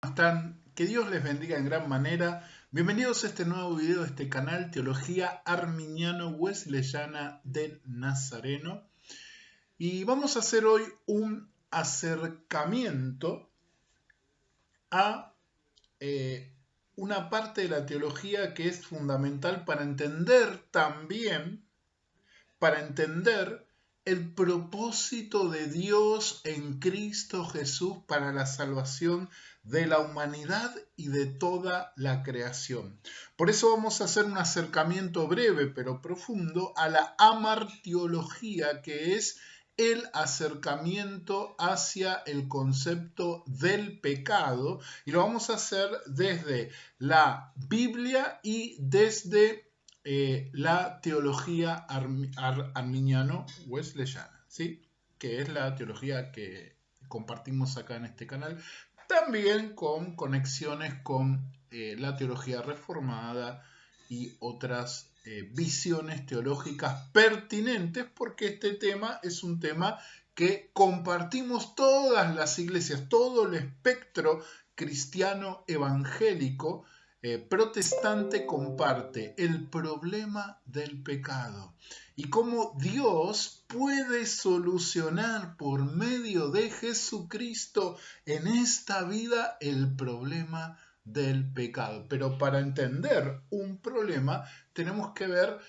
Están? Que Dios les bendiga en gran manera. Bienvenidos a este nuevo video de este canal, Teología Arminiano-Wesleyana del Nazareno. Y vamos a hacer hoy un acercamiento a una parte de la teología que es fundamental para entender también, para entender el propósito de Dios en Cristo Jesús para la salvación de la humanidad y de toda la creación. Por eso vamos a hacer un acercamiento breve pero profundo a la amartiología, que es el acercamiento hacia el concepto del pecado, y lo vamos a hacer desde la Biblia y desde la teología arminiano-wesleyana, ¿sí? Que es la teología que compartimos acá en este canal, también con conexiones con la teología reformada y otras visiones teológicas pertinentes, porque este tema es un tema que compartimos todas las iglesias, todo el espectro cristiano evangélico protestante comparte el problema del pecado y cómo Dios puede solucionar por medio de Jesucristo en esta vida el problema del pecado. Pero para entender un problema tenemos que ver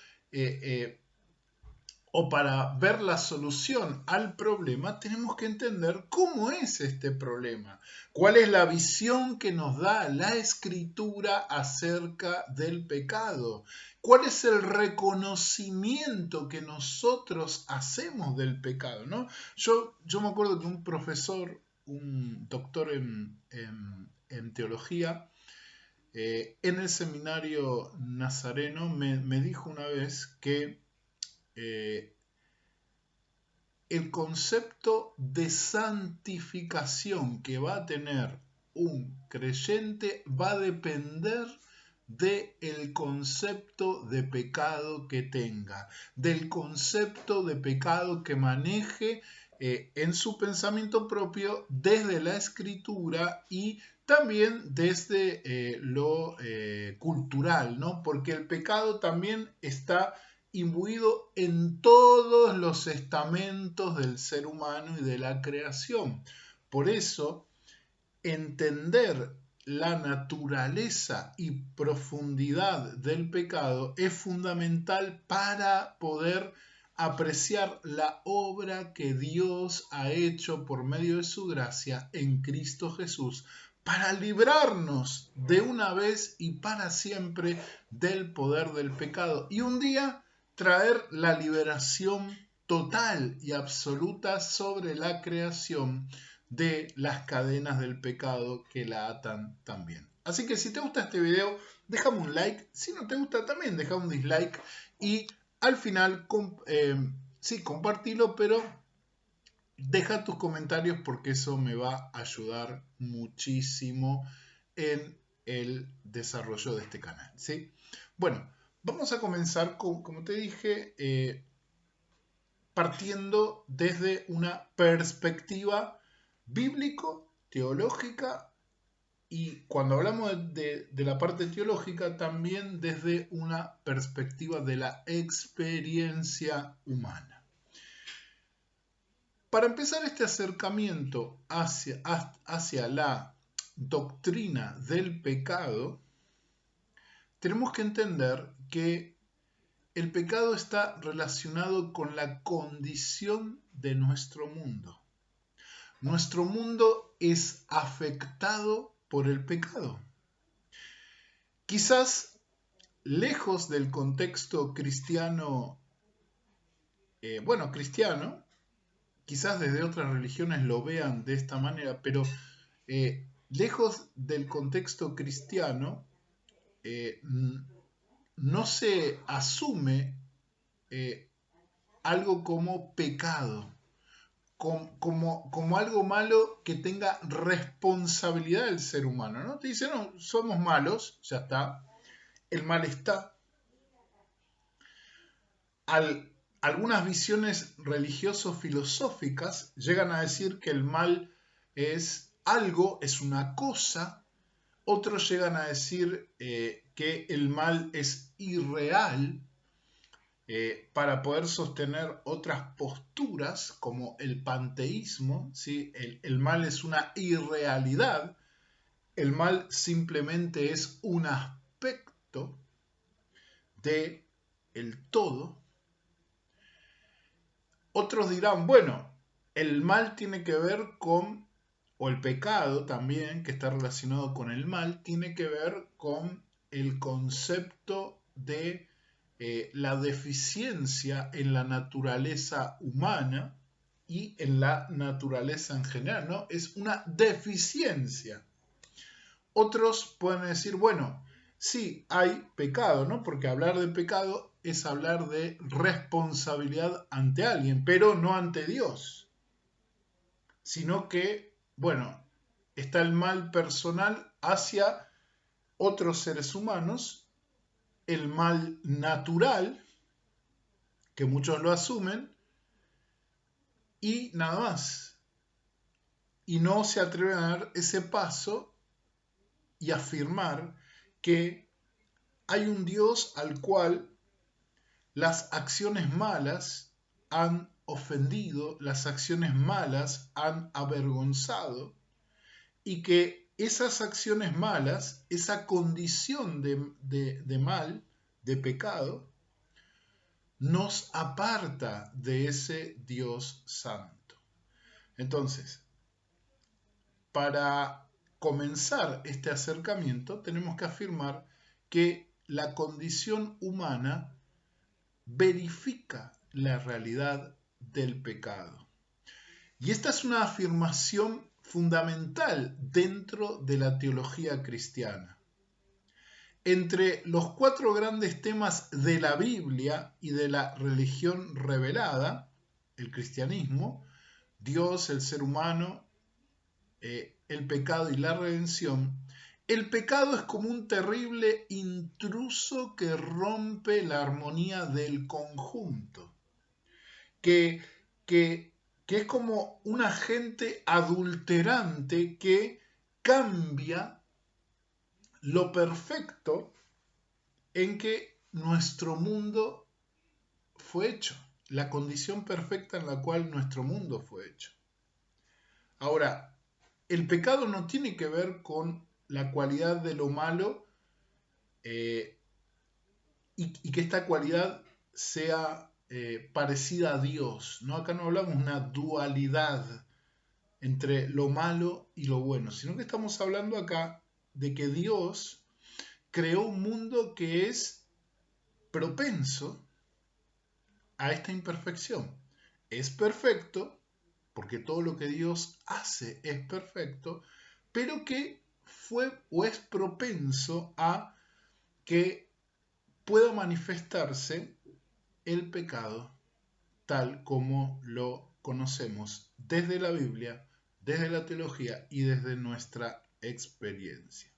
o para ver la solución al problema, tenemos que entender cómo es este problema, cuál es la visión que nos da la Escritura acerca del pecado, cuál es el reconocimiento que nosotros hacemos del pecado, ¿no? Yo me acuerdo que un profesor, un doctor en teología, en el seminario nazareno me dijo una vez que el concepto de santificación que va a tener un creyente va a depender del concepto de pecado que tenga, del concepto de pecado que maneje en su pensamiento propio desde la Escritura y también desde lo cultural, ¿no? Porque el pecado también está imbuido en todos los estamentos del ser humano y de la creación. Por eso, entender la naturaleza y profundidad del pecado es fundamental para poder apreciar la obra que Dios ha hecho por medio de su gracia en Cristo Jesús para librarnos de una vez y para siempre del poder del pecado y un día traer la liberación total y absoluta sobre la creación de las cadenas del pecado que la atan también. Así que si te gusta este video, déjame un like. Si no te gusta, también deja un dislike. Y al final, sí, compartilo, pero deja tus comentarios porque eso me va a ayudar muchísimo en el desarrollo de este canal, ¿sí? Bueno, vamos a comenzar con, como te dije, partiendo desde una perspectiva bíblico-teológica, y cuando hablamos de la parte teológica también desde una perspectiva de la experiencia humana. Para empezar este acercamiento hacia la doctrina del pecado, tenemos que entender que el pecado está relacionado con la condición de nuestro mundo. Nuestro mundo es afectado por el pecado. Quizás lejos del contexto cristiano, cristiano, quizás desde otras religiones lo vean de esta manera, pero lejos del contexto cristiano, no se asume algo como pecado, como algo malo que tenga responsabilidad del ser humano, ¿no? Te dice, no, somos malos, ya está, el mal está. Algunas visiones religioso-filosóficas llegan a decir que el mal es algo, es una cosa Otros llegan a decir que el mal es irreal, para poder sostener otras posturas como el panteísmo, ¿sí? El mal es una irrealidad, el mal simplemente es un aspecto de el todo. Otros dirán, bueno, el mal tiene que ver con, o el pecado también, que está relacionado con el mal, tiene que ver con el concepto de la deficiencia en la naturaleza humana y en la naturaleza en general, ¿no? Es una deficiencia. Otros pueden decir, bueno, sí, hay pecado, ¿no? Porque hablar de pecado es hablar de responsabilidad ante alguien, pero no ante Dios, sino que, bueno, está el mal personal hacia otros seres humanos, el mal natural, que muchos lo asumen, y nada más. Y no se atreven a dar ese paso y afirmar que hay un Dios al cual las acciones malas han ofendido, las acciones malas han avergonzado, y que esas acciones malas, esa condición de mal, de pecado, nos aparta de ese Dios santo. Entonces, para comenzar este acercamiento tenemos que afirmar que la condición humana verifica la realidad del pecado. Y esta es una afirmación fundamental dentro de la teología cristiana. Entre los 4 grandes temas de la Biblia y de la religión revelada, el cristianismo, Dios, el ser humano, el pecado y la redención, el pecado es como un terrible intruso que rompe la armonía del conjunto, que, que, que es como un agente adulterante que cambia lo perfecto en que nuestro mundo fue hecho, la condición perfecta en la cual nuestro mundo fue hecho. Ahora, el pecado no tiene que ver con la cualidad de lo malo, y que esta cualidad sea parecida a Dios, ¿no? Acá no hablamos de una dualidad entre lo malo y lo bueno, sino que estamos hablando acá de que Dios creó un mundo que es propenso a esta imperfección. Es perfecto, porque todo lo que Dios hace es perfecto, pero que fue o es propenso a que pueda manifestarse el pecado tal como lo conocemos desde la Biblia, desde la teología y desde nuestra experiencia.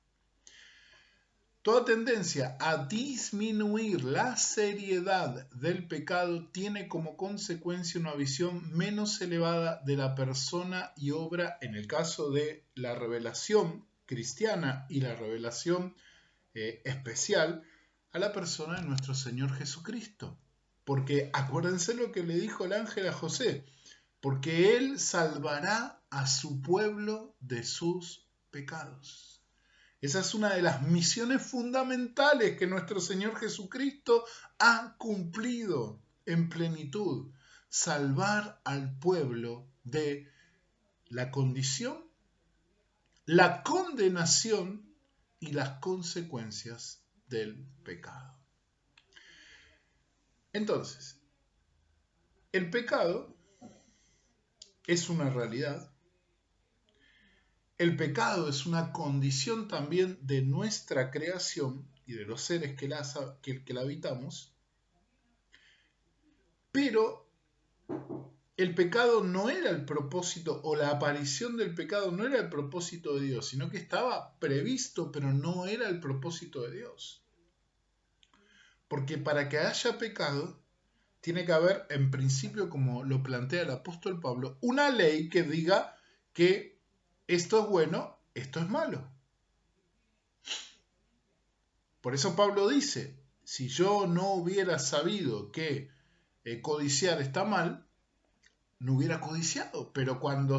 Toda tendencia a disminuir la seriedad del pecado tiene como consecuencia una visión menos elevada de la persona y obra, en el caso de la revelación cristiana y la revelación especial, a la persona de nuestro Señor Jesucristo. Porque acuérdense lo que le dijo el ángel a José, porque Él salvará a su pueblo de sus pecados. Esa es una de las misiones fundamentales que nuestro Señor Jesucristo ha cumplido en plenitud. Salvar al pueblo de la condición, la condenación y las consecuencias del pecado. Entonces, el pecado es una realidad. El pecado es una condición también de nuestra creación y de los seres que la habitamos, pero el pecado no era el propósito, o la aparición del pecado no era el propósito de Dios, sino que estaba previsto, pero no era el propósito de Dios. Porque para que haya pecado, tiene que haber, en principio, como lo plantea el apóstol Pablo, una ley que diga que esto es bueno, esto es malo. Por eso Pablo dice, si yo no hubiera sabido que codiciar está mal, no hubiera codiciado. Pero cuando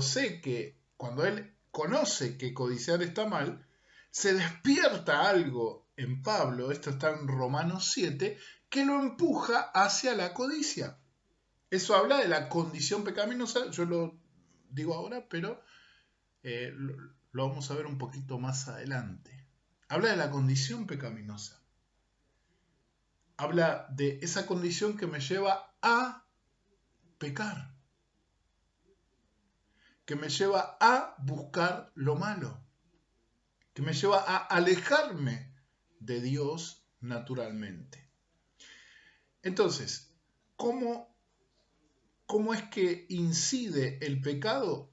él conoce que codiciar está mal, se despierta algo en Pablo, esto está en Romanos 7, que lo empuja hacia la codicia. Eso habla de la condición pecaminosa, yo lo digo ahora, pero lo vamos a ver un poquito más adelante. Habla de la condición pecaminosa. Habla de esa condición que me lleva a pecar, que me lleva a buscar lo malo, que me lleva a alejarme de Dios naturalmente. Entonces, ¿cómo es que incide el pecado?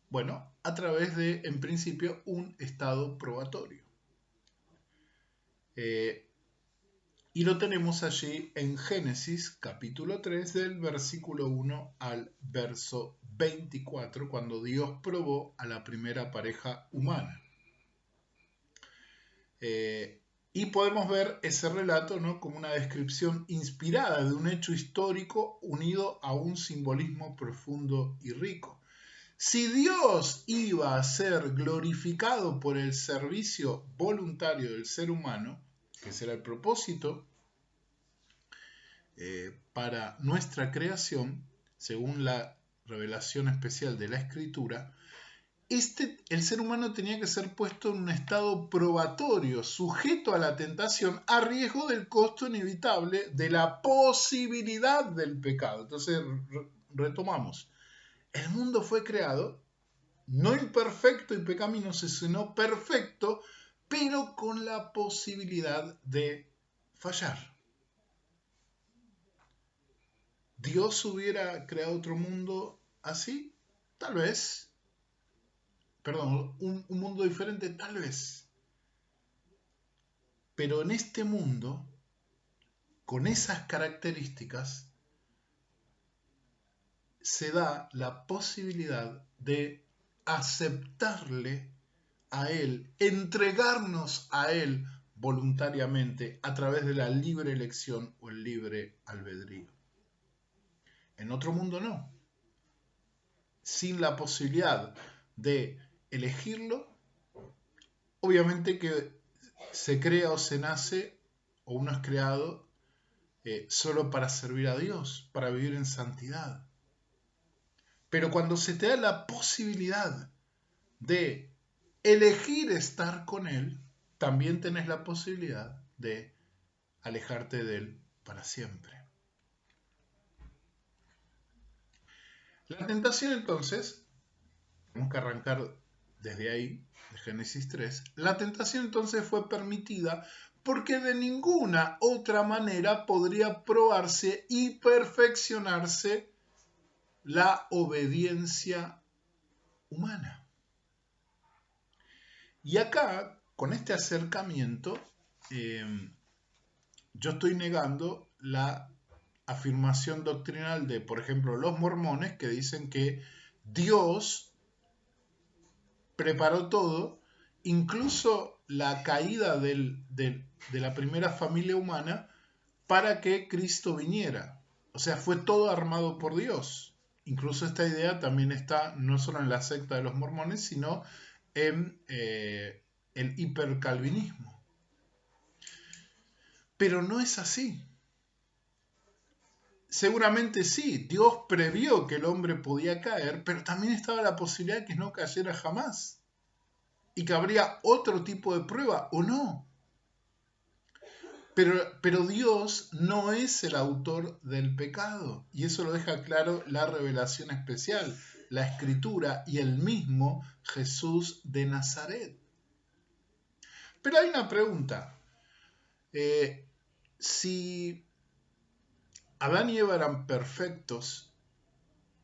Bueno, a través de, en principio, un estado probatorio. Y lo tenemos allí en Génesis capítulo 3 del versículo 1 al verso 24, cuando Dios probó a la primera pareja humana. Y podemos ver ese relato, ¿no?, como una descripción inspirada de un hecho histórico unido a un simbolismo profundo y rico. Si Dios iba a ser glorificado por el servicio voluntario del ser humano, que será el propósito para nuestra creación, según la revelación especial de la Escritura, el ser humano tenía que ser puesto en un estado probatorio, sujeto a la tentación, a riesgo del costo inevitable de la posibilidad del pecado. Entonces, retomamos. El mundo fue creado, no imperfecto y pecaminoso, sino perfecto, pero con la posibilidad de fallar. ¿Dios hubiera creado otro mundo así? Tal vez. Perdón, un mundo diferente, tal vez. Pero en este mundo, con esas características, se da la posibilidad de aceptarle a Él, entregarnos a Él voluntariamente a través de la libre elección o el libre albedrío. En otro mundo no. Sin la posibilidad de elegirlo, obviamente que se crea o se nace, o uno es creado solo para servir a Dios, para vivir en santidad. Pero cuando se te da la posibilidad de elegir estar con Él, también tenés la posibilidad de alejarte de Él para siempre. La tentación, entonces, tenemos que arrancar desde ahí, de Génesis 3, la tentación entonces fue permitida porque de ninguna otra manera podría probarse y perfeccionarse la obediencia humana. Y acá, con este acercamiento, yo estoy negando la afirmación doctrinal de, por ejemplo, los mormones, que dicen que Dios preparó todo, incluso la caída de la primera familia humana, para que Cristo viniera. O sea, fue todo armado por Dios. Incluso esta idea también está no solo en la secta de los mormones, sino en el hipercalvinismo. Pero no es así. Seguramente sí, Dios previó que el hombre podía caer, pero también estaba la posibilidad de que no cayera jamás. Y que habría otro tipo de prueba o no. Pero Dios no es el autor del pecado. Y eso lo deja claro la revelación especial, la Escritura y el mismo Jesús de Nazaret. Pero hay una pregunta. Si Adán y Eva eran perfectos,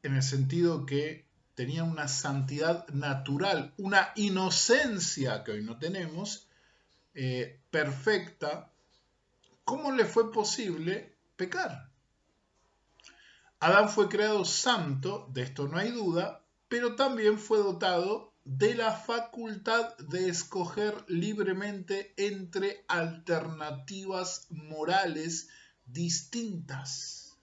en el sentido que tenían una santidad natural, una inocencia que hoy no tenemos, perfecta, ¿cómo le fue posible pecar? Adán fue creado santo, de esto no hay duda, pero también fue dotado de la facultad de escoger libremente entre alternativas morales distintas.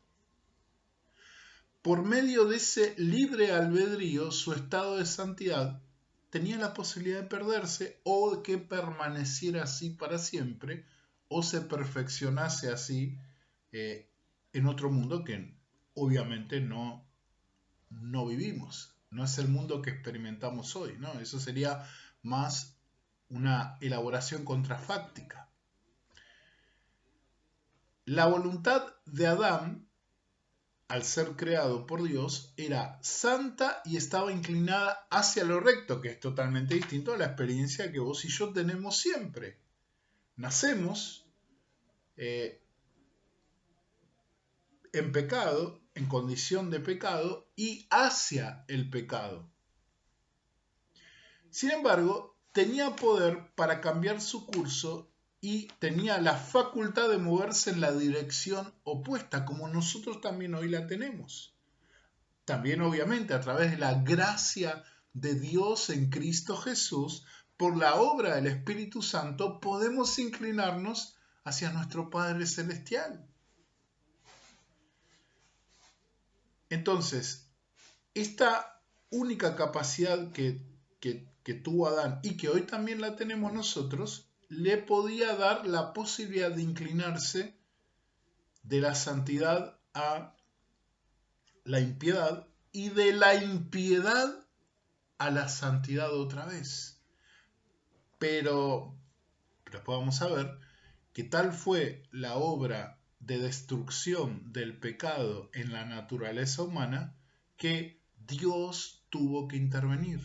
Por medio de ese libre albedrío, su estado de santidad tenía la posibilidad de perderse o que permaneciera así para siempre o se perfeccionase así en otro mundo que obviamente no vivimos. No es el mundo que experimentamos hoy, ¿no? Eso sería más una elaboración contrafáctica. La voluntad de Adán, al ser creado por Dios, era santa y estaba inclinada hacia lo recto, que es totalmente distinto a la experiencia que vos y yo tenemos siempre. Nacemos en pecado, en condición de pecado y hacia el pecado. Sin embargo, tenía poder para cambiar su curso y tenía la facultad de moverse en la dirección opuesta, como nosotros también hoy la tenemos. También, obviamente, a través de la gracia de Dios en Cristo Jesús, por la obra del Espíritu Santo, podemos inclinarnos hacia nuestro Padre Celestial. Entonces, esta única capacidad que tuvo Adán y que hoy también la tenemos nosotros, le podía dar la posibilidad de inclinarse de la santidad a la impiedad y de la impiedad a la santidad otra vez. Pero después vamos a ver que tal fue la obra de destrucción del pecado en la naturaleza humana que Dios tuvo que intervenir.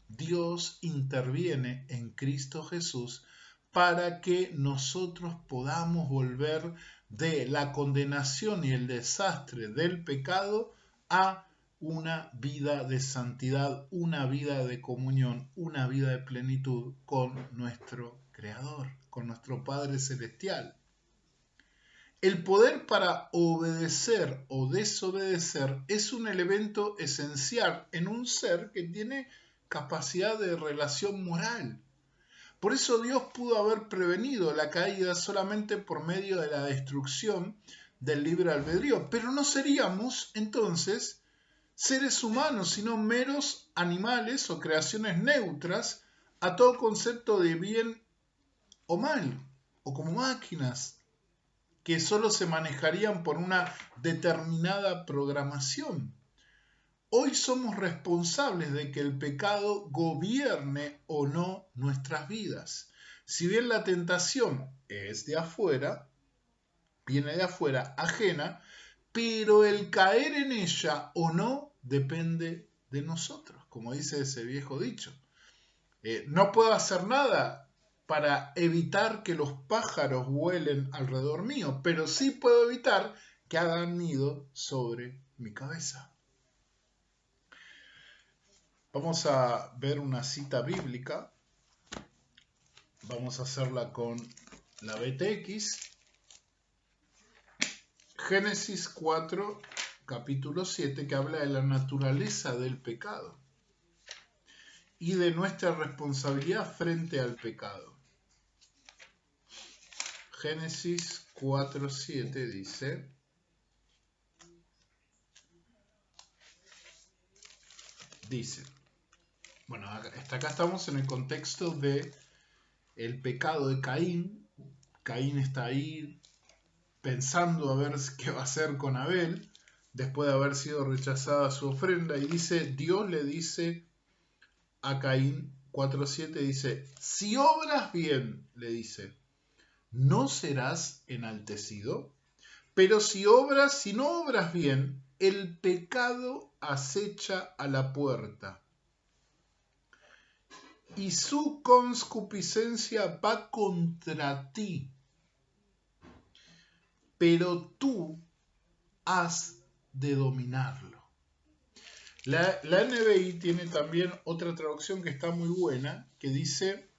Dios interviene en Cristo Jesús para que nosotros podamos volver de la condenación y el desastre del pecado a una vida de santidad, una vida de comunión, una vida de plenitud con nuestro Creador, con nuestro Padre Celestial. El poder para obedecer o desobedecer es un elemento esencial en un ser que tiene capacidad de relación moral. Por eso Dios pudo haber prevenido la caída solamente por medio de la destrucción del libre albedrío, pero no seríamos entonces seres humanos, sino meros animales o creaciones neutras a todo concepto de bien o mal, o como máquinas que solo se manejarían por una determinada programación. Hoy somos responsables de que el pecado gobierne o no nuestras vidas. Si bien la tentación es de afuera, viene de afuera, ajena, pero el caer en ella o no depende de nosotros, como dice ese viejo dicho. No puedo hacer nada para evitar que los pájaros vuelen alrededor mío, pero sí puedo evitar que hagan nido sobre mi cabeza. Vamos a ver una cita bíblica. Vamos a hacerla con la BTX. Génesis 4, capítulo 7, que habla de la naturaleza del pecado y de nuestra responsabilidad frente al pecado. Génesis 4:7 dice, bueno, hasta acá estamos en el contexto de el pecado de Caín. Caín está ahí pensando a ver qué va a hacer con Abel, después de haber sido rechazada su ofrenda, y dice, Dios le dice a Caín 4:7, dice, si obras bien, le dice, no serás enaltecido, pero si no obras bien, el pecado acecha a la puerta y su concupiscencia va contra ti, pero tú has de dominarlo. La NBI tiene también otra traducción que está muy buena, que dice,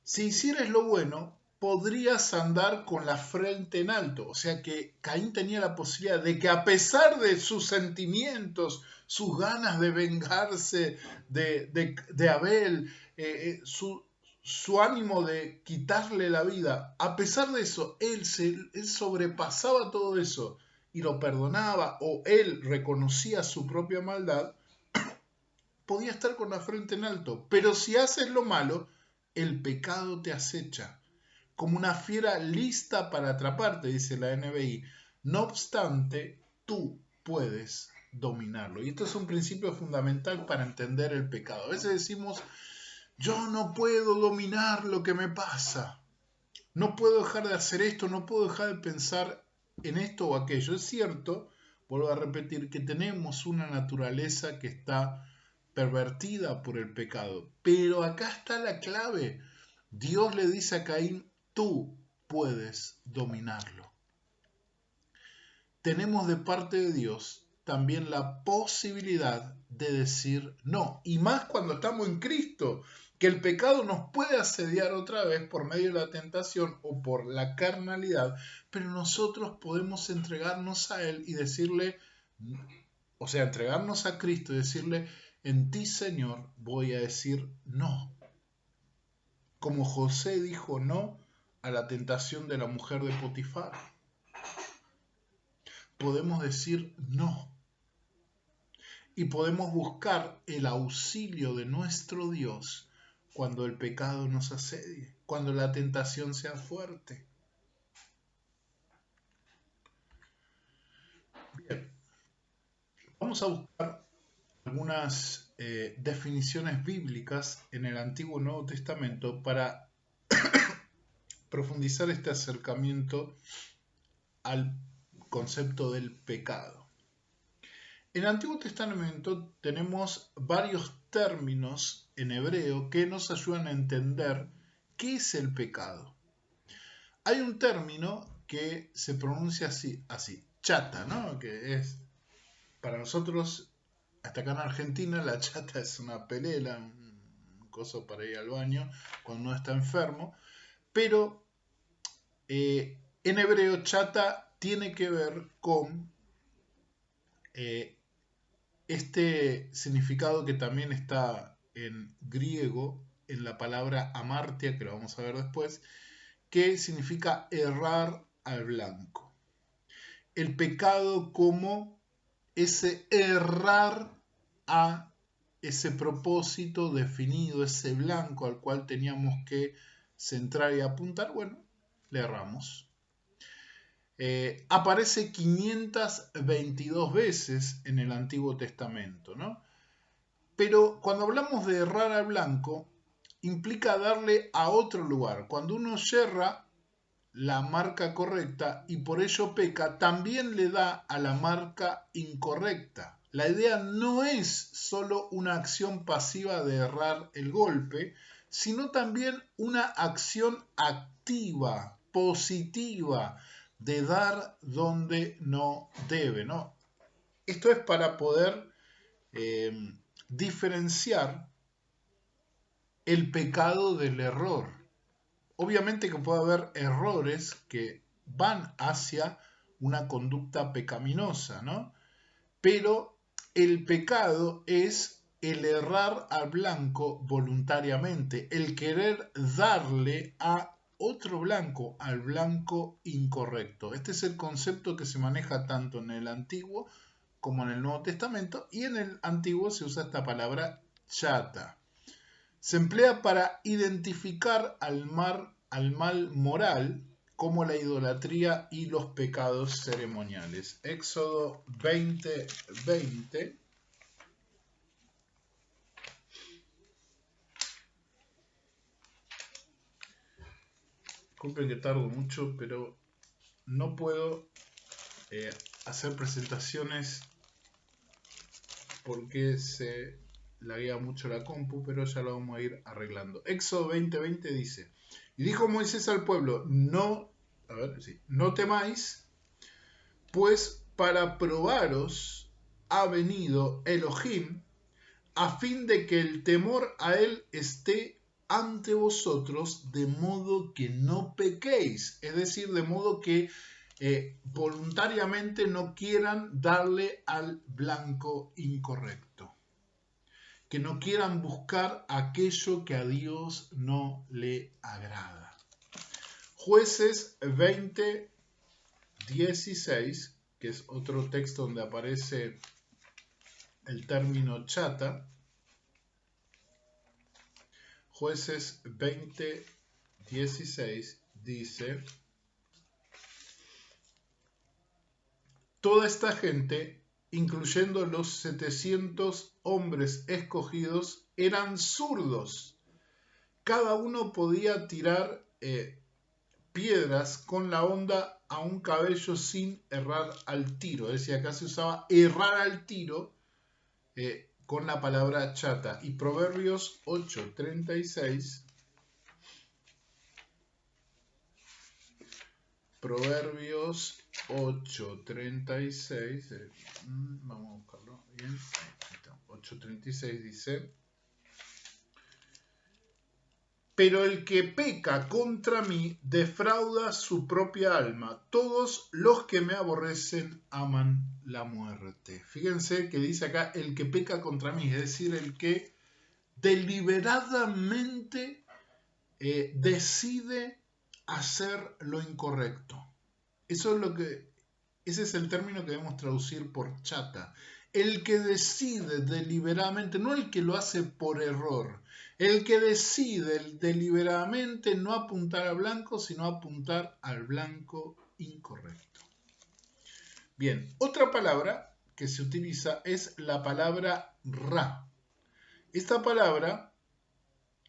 si hicieres lo bueno, podrías andar con la frente en alto. O sea que Caín tenía la posibilidad de que, a pesar de sus sentimientos, sus ganas de vengarse de Abel, su ánimo de quitarle la vida, a pesar de eso, él sobrepasaba todo eso y lo perdonaba, o él reconocía su propia maldad, podía estar con la frente en alto. Pero si haces lo malo, el pecado te acecha como una fiera lista para atraparte, dice la NBI. No obstante, tú puedes dominarlo. Y esto es un principio fundamental para entender el pecado. A veces decimos, yo no puedo dominar lo que me pasa. No puedo dejar de hacer esto, no puedo dejar de pensar en esto o aquello. Es cierto, vuelvo a repetir, que tenemos una naturaleza que está pervertida por el pecado. Pero acá está la clave. Dios le dice a Caín, tú puedes dominarlo. Tenemos de parte de Dios también la posibilidad de decir no. Y más cuando estamos en Cristo, que el pecado nos puede asediar otra vez por medio de la tentación o por la carnalidad, pero nosotros podemos entregarnos a Él y decirle, o sea, entregarnos a Cristo y decirle, en ti, Señor, voy a decir no. Como José dijo no a la tentación de la mujer de Potifar. Podemos decir no. Y podemos buscar el auxilio de nuestro Dios cuando el pecado nos asedie, cuando la tentación sea fuerte. Bien, vamos a buscar algunas definiciones bíblicas en el Antiguo y Nuevo Testamento para profundizar este acercamiento al concepto del pecado. En el Antiguo Testamento tenemos varios términos en hebreo que nos ayudan a entender qué es el pecado. Hay un término que se pronuncia así, chata, ¿no? Que es, para nosotros, hasta acá en Argentina, la chata es una pelela, un coso para ir al baño cuando uno está enfermo, pero en hebreo chata tiene que ver con este significado que también está en griego, en la palabra amartia, que lo vamos a ver después, que significa errar al blanco. El pecado como ese errar a ese propósito definido, ese blanco al cual teníamos que centrar y apuntar, bueno, le erramos. Aparece 522 veces en el Antiguo Testamento, ¿no? Pero cuando hablamos de errar al blanco, implica darle a otro lugar. Cuando uno yerra la marca correcta y por ello peca, también le da a la marca incorrecta. La idea no es solo una acción pasiva de errar el golpe, sino también una acción activa, positiva, de dar donde no debe, ¿no? Esto es para poder diferenciar el pecado del error. Obviamente que puede haber errores que van hacia una conducta pecaminosa, ¿no? Pero el pecado es el errar al blanco voluntariamente, el querer darle a otro blanco, al blanco incorrecto. Este es el concepto que se maneja tanto en el Antiguo como en el Nuevo Testamento, y en el Antiguo se usa esta palabra chata. Se emplea para identificar al mal moral como la idolatría y los pecados ceremoniales. Éxodo 20:20. Disculpen que tardo mucho, pero no puedo hacer presentaciones porque se laguea mucho la compu, pero ya lo vamos a ir arreglando. Éxodo 20:20 dice: y dijo Moisés al pueblo, no temáis, pues para probaros ha venido Elohim, a fin de que el temor a él esté ante vosotros de modo que no pequéis, es decir, de modo que voluntariamente no quieran darle al blanco incorrecto, que no quieran buscar aquello que a Dios no le agrada. Jueces 20:16, que es otro texto donde aparece el término chata. Jueces 20:16 dice: toda esta gente, incluyendo los 700 hombres escogidos, eran zurdos. Cada uno podía tirar piedras con la honda a un cabello sin errar al tiro. Es decir, acá se usaba errar al tiro con la palabra chata. Y Proverbios 8:36. Proverbios 8:36. Vamos a buscarlo bien. 8:36 dice: pero el que peca contra mí defrauda su propia alma. Todos los que me aborrecen aman la muerte. Fíjense que dice acá el que peca contra mí, es decir, el que deliberadamente decide hacer lo incorrecto. Ese es el término que debemos traducir por chata. El que decide deliberadamente, no el que lo hace por error, el que decide deliberadamente no apuntar al blanco, sino apuntar al blanco incorrecto. Bien, otra palabra que se utiliza es la palabra ra. Esta palabra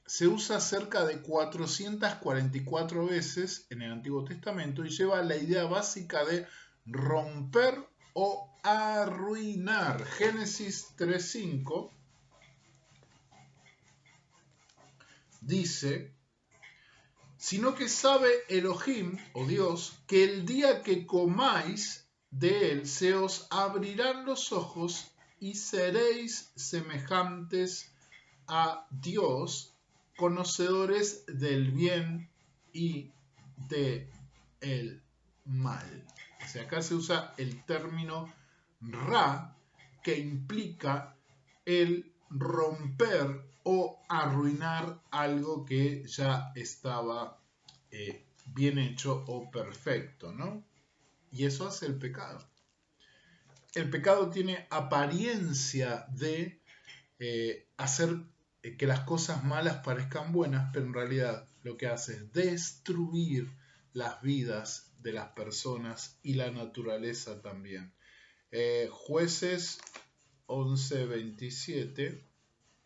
se usa cerca de 444 veces en el Antiguo Testamento y lleva la idea básica de romper o arruinar. Génesis 3:5 dice: sino que sabe Elohim, o Dios, que el día que comáis de él se os abrirán los ojos y seréis semejantes a Dios, conocedores del bien y del mal. O sea, acá se usa el término ra, que implica el romper o arruinar algo que ya estaba bien hecho o perfecto, ¿no? Y eso hace el pecado. El pecado tiene apariencia de hacer que las cosas malas parezcan buenas, pero en realidad lo que hace es destruir las vidas de las personas y la naturaleza también. Jueces 11:27.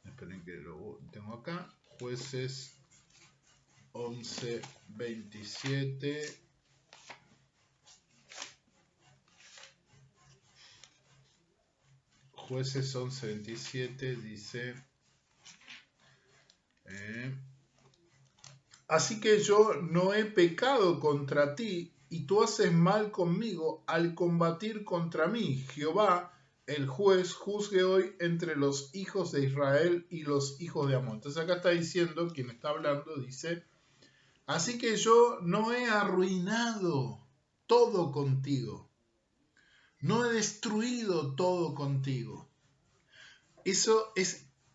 Esperen que lo tengo acá. Jueces 11:27. Jueces 11:27 dice: así que yo no he pecado contra ti, y tú haces mal conmigo al combatir contra mí. Jehová, el juez, juzgue hoy entre los hijos de Israel y los hijos de Amón. Entonces acá está diciendo, quien está hablando, dice: así que yo no he arruinado todo contigo, no he destruido todo contigo. Este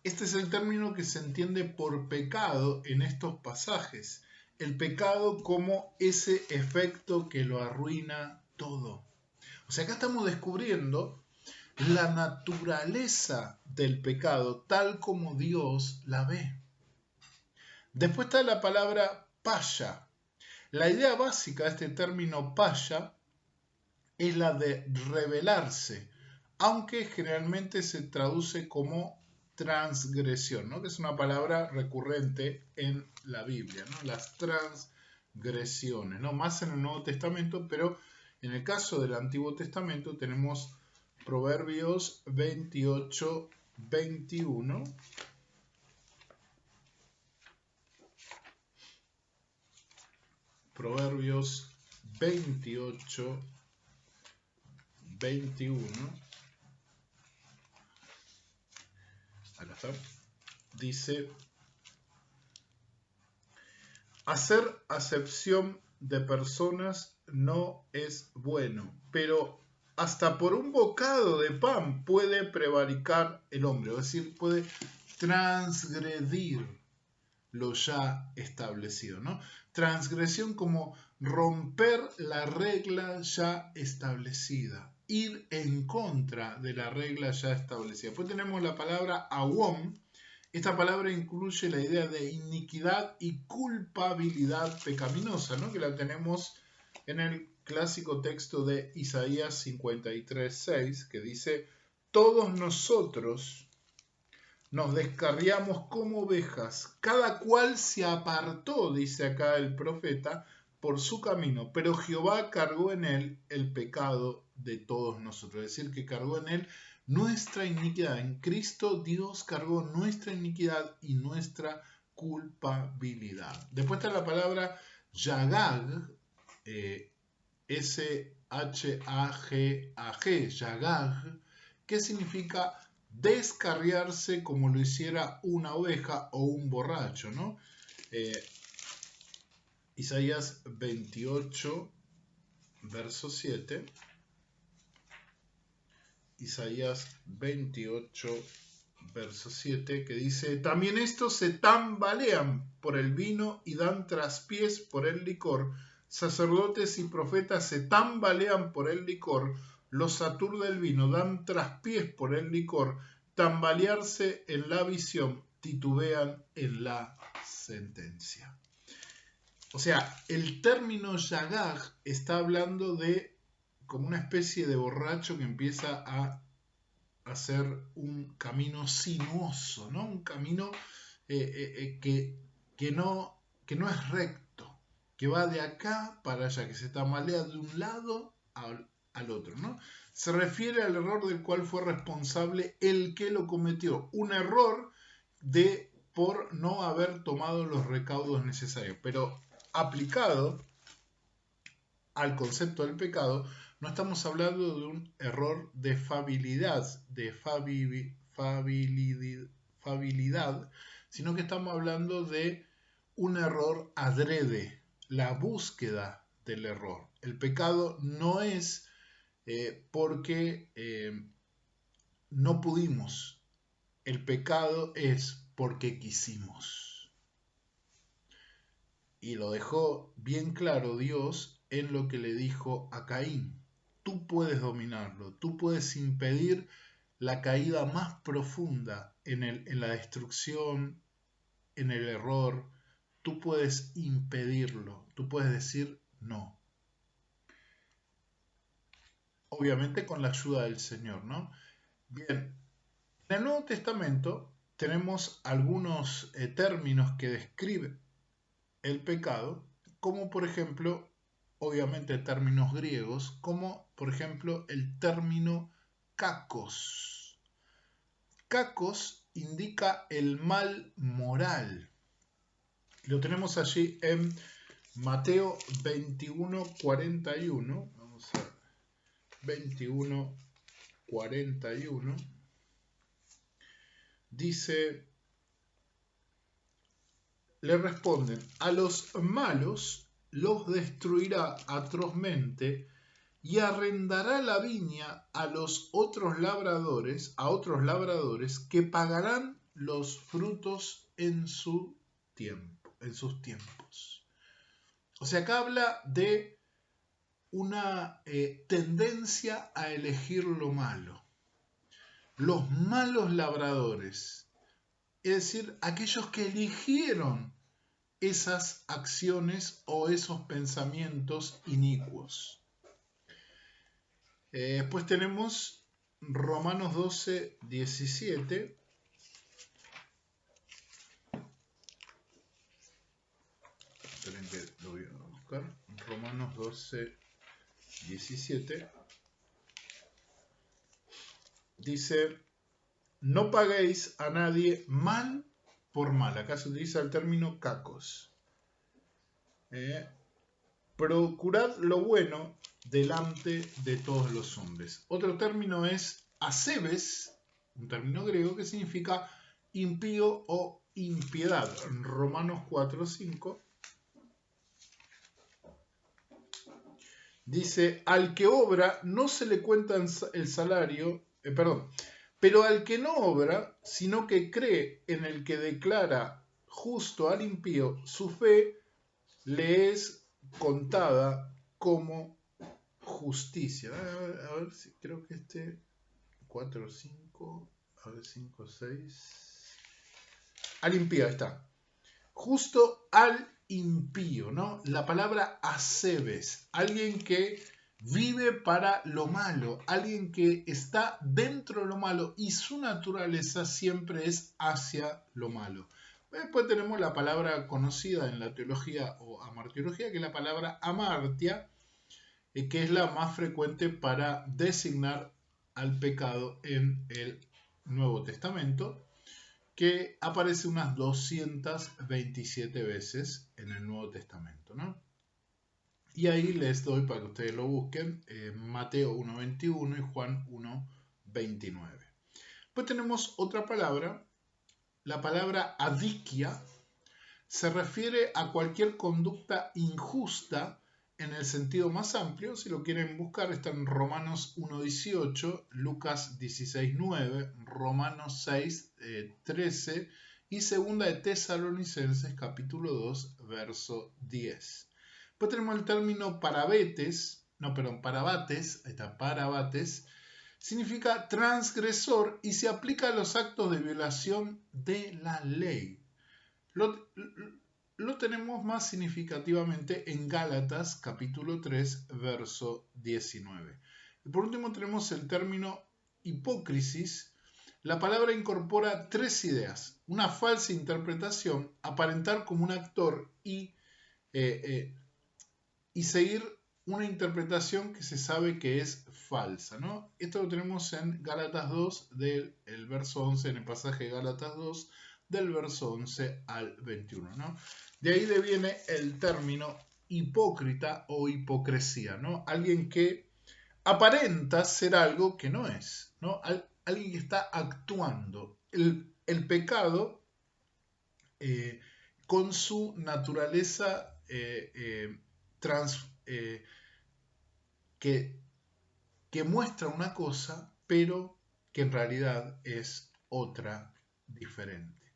es el término que se entiende por pecado en estos pasajes. El pecado como ese efecto que lo arruina todo. O sea, acá estamos descubriendo la naturaleza del pecado tal como Dios la ve. Después está la palabra paya. La idea básica de este término paya es la de rebelarse, aunque generalmente se traduce como transgresión, ¿no? Que es una palabra recurrente en la Biblia, ¿no? Las transgresiones, ¿no? Más en el Nuevo Testamento, pero en el caso del Antiguo Testamento tenemos Proverbios 28:21. Proverbios 28:21. Acá está. Dice: Hacer acepción de personas no es bueno, pero hasta por un bocado de pan puede prevaricar el hombre, es decir, puede transgredir lo ya establecido, ¿no? Transgresión como romper la regla ya establecida, ir en contra de la regla ya establecida. Después tenemos la palabra awom. Esta palabra incluye la idea de iniquidad y culpabilidad pecaminosa, ¿no? Que la tenemos en el clásico texto de Isaías 53:6, que dice: todos nosotros nos descarriamos como ovejas, cada cual se apartó, dice acá el profeta, por su camino, pero Jehová cargó en él el pecado de todos nosotros, es decir, que cargó en él nuestra iniquidad. En Cristo Dios cargó nuestra iniquidad y nuestra culpabilidad. Después está la palabra Yagag, S-H-A-G-A-G, Yagag, que significa descarriarse como lo hiciera una oveja o un borracho, ¿no? Isaías 28, verso 7. Isaías 28, verso 7, que dice: también estos se tambalean por el vino y dan traspiés por el licor. Sacerdotes y profetas se tambalean por el licor, los aturde el vino, dan traspiés por el licor, tambalearse en la visión, titubean en la sentencia. O sea, el término yagag está hablando de como una especie de borracho que empieza a hacer un camino sinuoso, ¿no? Un camino que no es recto, que va de acá para allá, que se tambalea de un lado al otro, ¿no? Se refiere al error del cual fue responsable el que lo cometió, un error por no haber tomado los recaudos necesarios, pero aplicado al concepto del pecado, no estamos hablando de un error de fabilidad, sino que estamos hablando de un error adrede, la búsqueda del error. El pecado no es porque no pudimos, el pecado es porque quisimos. Y lo dejó bien claro Dios en lo que le dijo a Caín: tú puedes dominarlo, tú puedes impedir la caída más profunda en la destrucción, en el error, tú puedes impedirlo, tú puedes decir no. Obviamente con la ayuda del Señor, ¿no? Bien, en el Nuevo Testamento tenemos algunos términos que describen el pecado, como por ejemplo, obviamente términos griegos, como por ejemplo el término kakos. Kakos indica el mal moral. Lo tenemos allí en Mateo 21:41. Vamos a ver. 21:41. Dice: le responden: a los malos los destruirá atrozmente y arrendará la viña a los otros labradores, que pagarán los frutos en sus tiempos. O sea, acá habla de una tendencia a elegir lo malo. Los malos labradores, es decir, aquellos que eligieron esas acciones o esos pensamientos inicuos. Después tenemos Romanos 12:17. Esperen que lo voy a buscar. Romanos 12:17. Dice: no paguéis a nadie mal por mal. Acá se utiliza el término kakos. Procurad lo bueno delante de todos los hombres. Otro término es acebes, un término griego que significa impío o impiedad. Romanos 4:5 Dice, al que obra no se le cuenta el salario, pero al que no obra, sino que cree en el que declara justo al impío, su fe le es contada como justicia. A ver si creo que 4 o 5, a ver 5 o 6. Al impío, ahí está. Justo al impío, ¿no? La palabra acebes, alguien que vive para lo malo, alguien que está dentro de lo malo y su naturaleza siempre es hacia lo malo. Después tenemos la palabra conocida en la teología o amartiología, que es la palabra amartia, que es la más frecuente para designar al pecado en el Nuevo Testamento, que aparece unas 227 veces en el Nuevo Testamento, ¿no? Y ahí les doy para que ustedes lo busquen, Mateo 1.21 y Juan 1.29. Pues tenemos otra palabra, la palabra adikia, se refiere a cualquier conducta injusta en el sentido más amplio. Si lo quieren buscar, está en Romanos 1.18, Lucas 16.9, Romanos 6.13 y segunda de Tesalonicenses capítulo 2, verso 10. Después tenemos el término parabates, ahí está, parabates, significa transgresor y se aplica a los actos de violación de la ley. Lo tenemos más significativamente en Gálatas capítulo 3, verso 19. Y por último tenemos el término hipócrisis. La palabra incorpora tres ideas: una falsa interpretación, aparentar como un actor y seguir una interpretación que se sabe que es falsa, ¿no? Esto lo tenemos en Gálatas 2, del verso 11, en el pasaje de Gálatas 2, del verso 11 al 21, ¿no? De ahí viene el término hipócrita o hipocresía, ¿no? Alguien que aparenta ser algo que no es, ¿no? Alguien que está actuando. El pecado, con su naturaleza que muestra una cosa, pero que en realidad es otra diferente.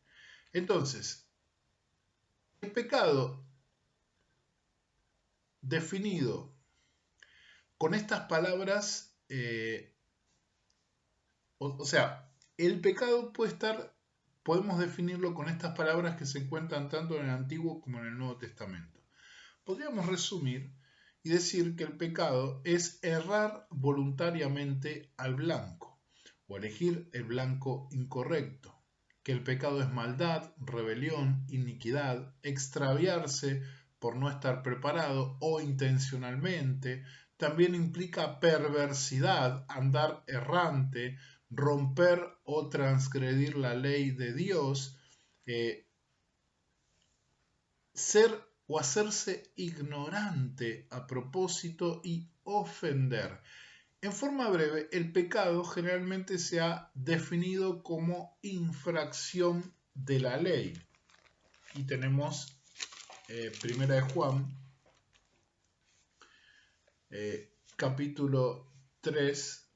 Entonces, el pecado definido con estas palabras, o sea, el pecado podemos definirlo con estas palabras que se encuentran tanto en el Antiguo como en el Nuevo Testamento. Podríamos resumir y decir que el pecado es errar voluntariamente al blanco o elegir el blanco incorrecto, que el pecado es maldad, rebelión, iniquidad, extraviarse por no estar preparado o intencionalmente. También implica perversidad, andar errante, romper o transgredir la ley de Dios, ser o hacerse ignorante a propósito y ofender. En forma breve, el pecado generalmente se ha definido como infracción de la ley. Y tenemos Primera de Juan, capítulo 3,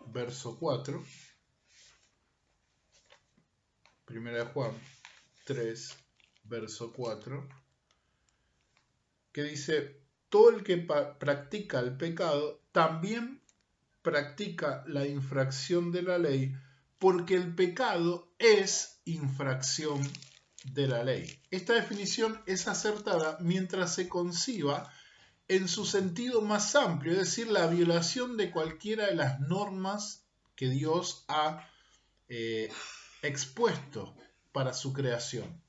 verso 4. Primera de Juan 3, verso 4, que dice: todo el que practica el pecado también practica la infracción de la ley, porque el pecado es infracción de la ley. Esta definición es acertada mientras se conciba en su sentido más amplio, es decir, la violación de cualquiera de las normas que Dios ha expuesto para su creación.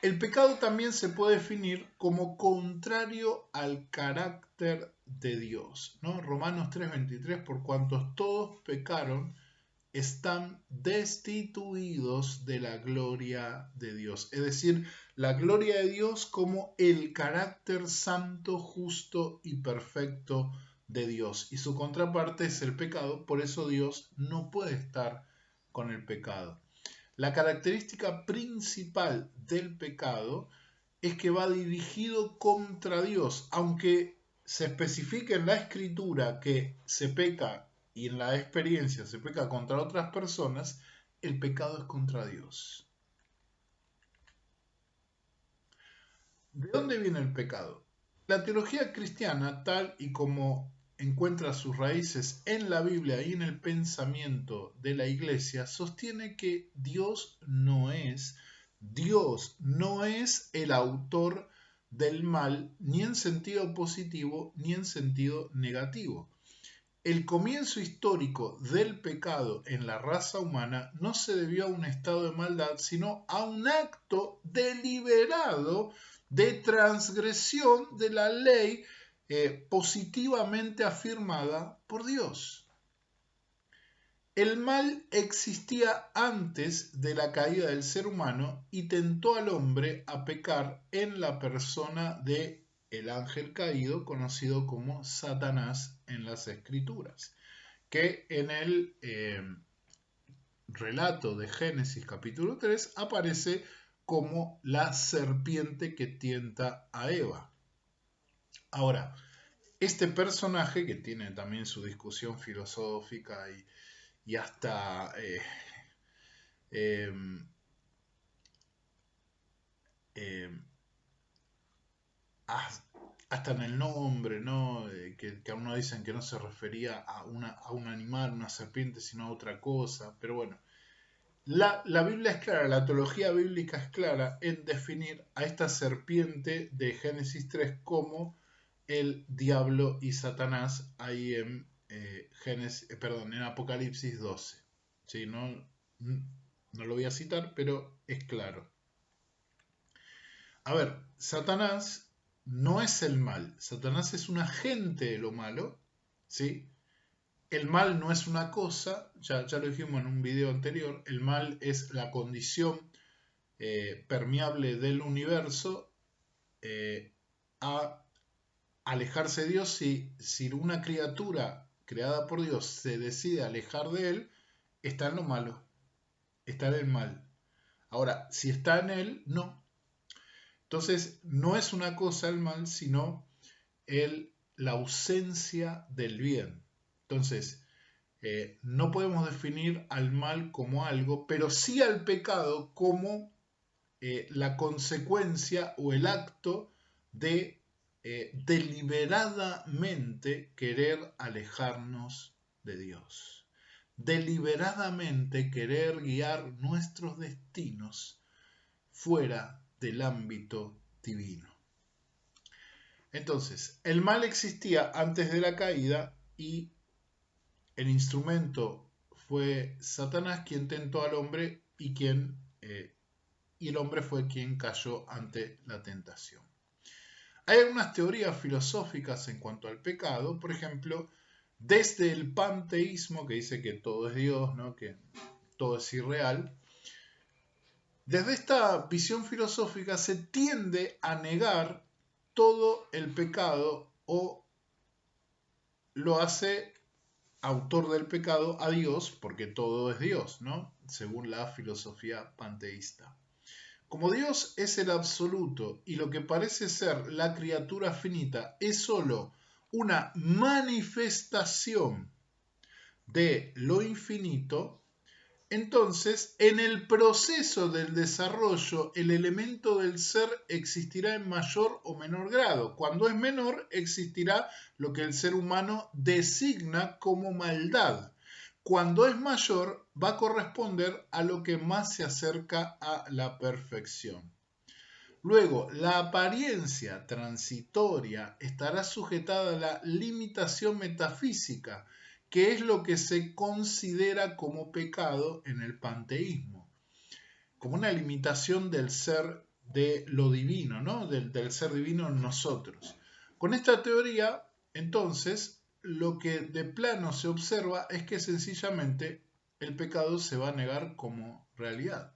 El pecado también se puede definir como contrario al carácter de Dios, ¿no? Romanos 3:23, por cuantos todos pecaron, están destituidos de la gloria de Dios. Es decir, la gloria de Dios como el carácter santo, justo y perfecto de Dios. Y su contraparte es el pecado, por eso Dios no puede estar con el pecado. La característica principal del pecado es que va dirigido contra Dios, aunque se especifica en la escritura que se peca y en la experiencia se peca contra otras personas, el pecado es contra Dios. ¿De dónde viene el pecado? La teología cristiana, tal y como encuentra sus raíces en la Biblia y en el pensamiento de la Iglesia, sostiene que Dios no es el autor del mal, ni en sentido positivo ni en sentido negativo. El comienzo histórico del pecado en la raza humana no se debió a un estado de maldad, sino a un acto deliberado de transgresión de la ley positivamente afirmada por Dios. El mal existía antes de la caída del ser humano y tentó al hombre a pecar en la persona de el ángel caído, conocido como Satanás en las Escrituras, que en el relato de Génesis capítulo 3 aparece como la serpiente que tienta a Eva. Ahora, este personaje, que tiene también su discusión filosófica y hasta hasta en el nombre, ¿no? Que a uno dicen que no se refería a un animal, una serpiente, sino a otra cosa. Pero bueno, la Biblia es clara, la teología bíblica es clara en definir a esta serpiente de Génesis 3 como el diablo y Satanás ahí en, en Apocalipsis 12. ¿Sí? No lo voy a citar, pero es claro. A ver, Satanás no es el mal. Satanás es un agente de lo malo, ¿sí? El mal no es una cosa, ya lo dijimos en un video anterior, el mal es la condición permeable del universo a alejarse de Dios. Si una criatura creada por Dios se decide alejar de él, está en lo malo, está en el mal. Ahora, si está en él, no. Entonces, no es una cosa el mal, sino la ausencia del bien. Entonces, no podemos definir al mal como algo, pero sí al pecado como la consecuencia o el acto de deliberadamente querer alejarnos de Dios. Deliberadamente querer guiar nuestros destinos fuera del ámbito divino. Entonces, el mal existía antes de la caída y el instrumento fue Satanás quien tentó al hombre y el hombre fue quien cayó ante la tentación. Hay algunas teorías filosóficas en cuanto al pecado, por ejemplo, desde el panteísmo, que dice que todo es Dios, ¿no? Que todo es irreal. Desde esta visión filosófica se tiende a negar todo el pecado o lo hace autor del pecado a Dios, porque todo es Dios, ¿no? Según la filosofía panteísta. Como Dios es el absoluto y lo que parece ser la criatura finita es sólo una manifestación de lo infinito, entonces en el proceso del desarrollo el elemento del ser existirá en mayor o menor grado. Cuando es menor existirá lo que el ser humano designa como maldad. Cuando es mayor, va a corresponder a lo que más se acerca a la perfección. Luego, la apariencia transitoria estará sujetada a la limitación metafísica, que es lo que se considera como pecado en el panteísmo, como una limitación del ser de lo divino, ¿no? del ser divino en nosotros. Con esta teoría, entonces, lo que de plano se observa es que sencillamente el pecado se va a negar como realidad.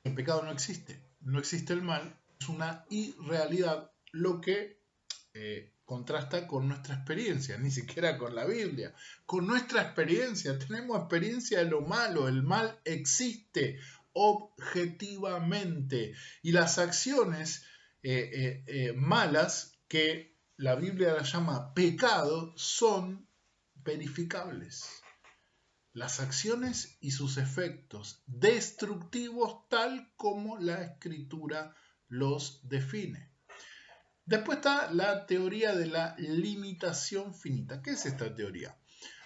El pecado no existe el mal, es una irrealidad, lo que contrasta con nuestra experiencia, ni siquiera con la Biblia, con nuestra experiencia. Tenemos experiencia de lo malo, el mal existe objetivamente y las acciones malas que la Biblia la llama pecado son verificables. Las acciones y sus efectos destructivos tal como la Escritura los define. Después está la teoría de la limitación finita. ¿Qué es esta teoría?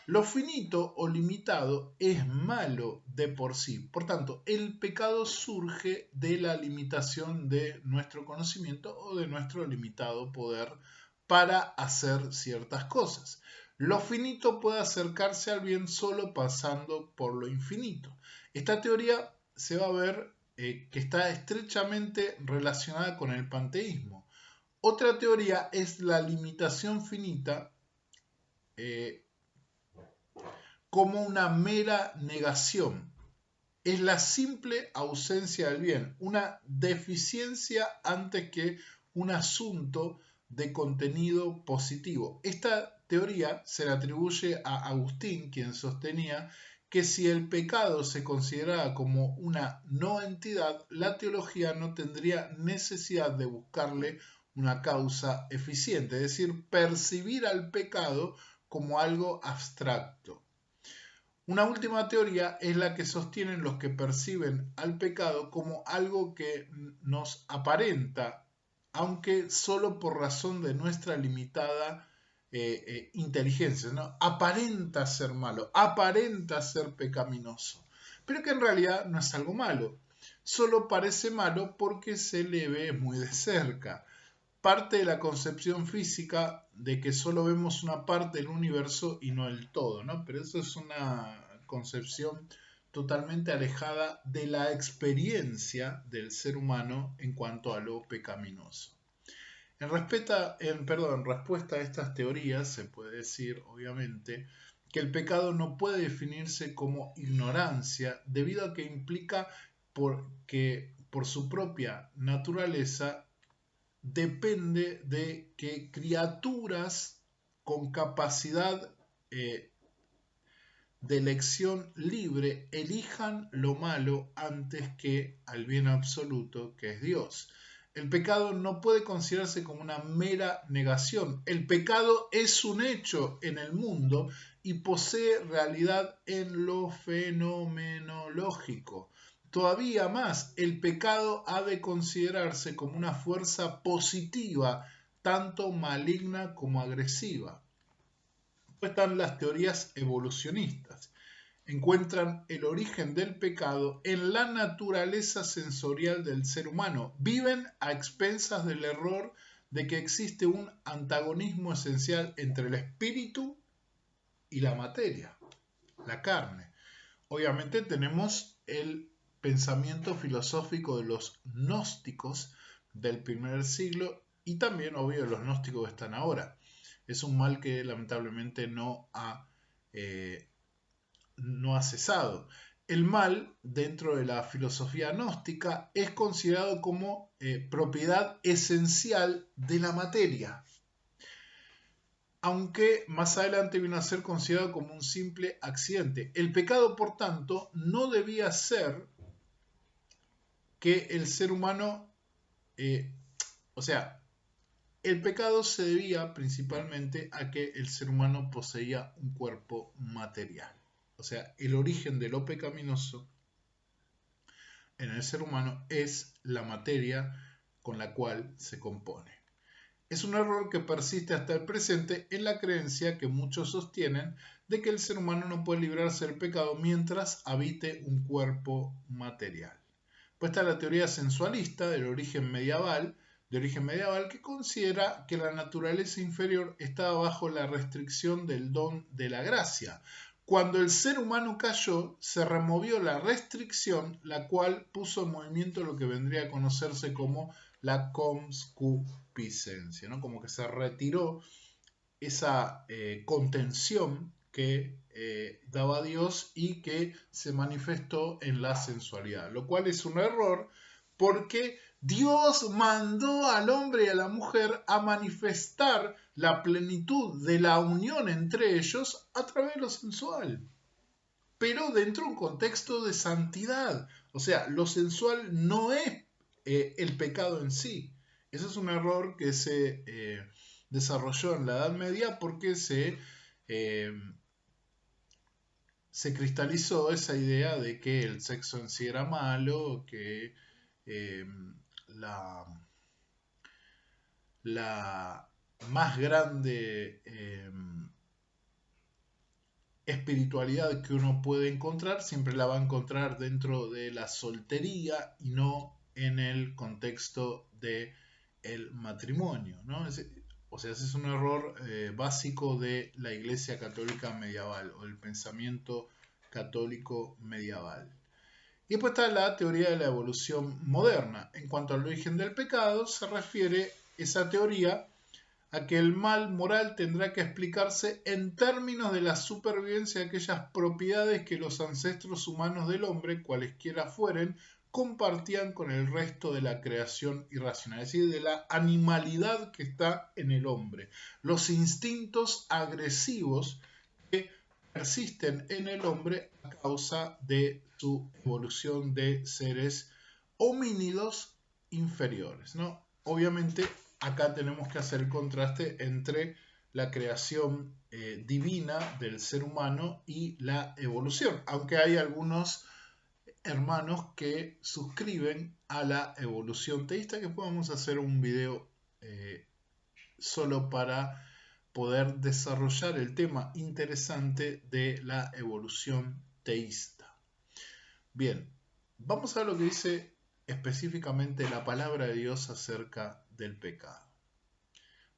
Lo finito o limitado es malo de por sí. Por tanto, el pecado surge de la limitación de nuestro conocimiento o de nuestro limitado poder para hacer ciertas cosas. Lo finito puede acercarse al bien solo pasando por lo infinito. Esta teoría se va a ver que está estrechamente relacionada con el panteísmo. Otra teoría es la limitación finita como una mera negación. Es la simple ausencia del bien, una deficiencia antes que un asunto de contenido positivo. Esta teoría se le atribuye a Agustín, quien sostenía que si el pecado se consideraba como una no entidad, la teología no tendría necesidad de buscarle una causa eficiente, es decir, percibir al pecado como algo abstracto. Una última teoría es la que sostienen los que perciben al pecado como algo que nos aparenta, aunque solo por razón de nuestra limitada inteligencia, ¿no? Aparenta ser malo, aparenta ser pecaminoso, pero que en realidad no es algo malo, solo parece malo porque se le ve muy de cerca. Parte de la concepción física de que solo vemos una parte del universo y no el todo, ¿no? Pero eso es una concepción totalmente alejada de la experiencia del ser humano en cuanto a lo pecaminoso. En respuesta a estas teorías se puede decir, obviamente, que el pecado no puede definirse como ignorancia debido a que implica que por su propia naturaleza depende de que criaturas con capacidad de elección libre elijan lo malo antes que al bien absoluto que es Dios. El pecado no puede considerarse como una mera negación. El pecado es un hecho en el mundo y posee realidad en lo fenomenológico. Todavía más, el pecado ha de considerarse como una fuerza positiva, tanto maligna como agresiva. Después están las teorías evolucionistas. Encuentran el origen del pecado en la naturaleza sensorial del ser humano. Viven a expensas del error de que existe un antagonismo esencial entre el espíritu y la materia, la carne. Obviamente tenemos el pensamiento filosófico de los gnósticos del primer siglo y también, obvio, de los gnósticos que están ahora. Es un mal que lamentablemente no ha cesado. El mal, dentro de la filosofía gnóstica, es considerado como propiedad esencial de la materia, aunque más adelante vino a ser considerado como un simple accidente. El pecado, por tanto, no debía ser que el ser humano, el pecado se debía principalmente a que el ser humano poseía un cuerpo material. O sea, el origen de lo pecaminoso en el ser humano es la materia con la cual se compone. Es un error que persiste hasta el presente en la creencia que muchos sostienen de que el ser humano no puede librarse del pecado mientras habite un cuerpo material. Pues está la teoría sensualista de origen medieval, que considera que la naturaleza inferior estaba bajo la restricción del don de la gracia. Cuando el ser humano cayó, se removió la restricción, la cual puso en movimiento lo que vendría a conocerse como la concupiscencia, ¿no? Como que se retiró esa contención que daba Dios y que se manifestó en la sensualidad, lo cual es un error porque Dios mandó al hombre y a la mujer a manifestar la plenitud de la unión entre ellos a través de lo sensual, pero dentro de un contexto de santidad. O sea, lo sensual no es el pecado en sí. Ese es un error que se desarrolló en la Edad Media porque se cristalizó esa idea de que el sexo en sí era malo, que eh, la, la más grande espiritualidad que uno puede encontrar siempre la va a encontrar dentro de la soltería y no en el contexto de el matrimonio, ¿no? O sea, ese es un error básico de la Iglesia Católica medieval o el pensamiento católico medieval. Y después está la teoría de la evolución moderna. En cuanto al origen del pecado, se refiere esa teoría a que el mal moral tendrá que explicarse en términos de la supervivencia de aquellas propiedades que los ancestros humanos del hombre, cualesquiera fueren, compartían con el resto de la creación irracional, es decir, de la animalidad que está en el hombre, los instintos agresivos que persisten en el hombre a causa de su evolución de seres homínidos inferiores, ¿no? Obviamente acá tenemos que hacer el contraste entre la creación divina del ser humano y la evolución, aunque hay algunos hermanos que suscriben a la evolución teísta, que podemos hacer un video solo para poder desarrollar el tema interesante de la evolución teísta. Bien, vamos a ver lo que dice específicamente la palabra de Dios acerca del pecado.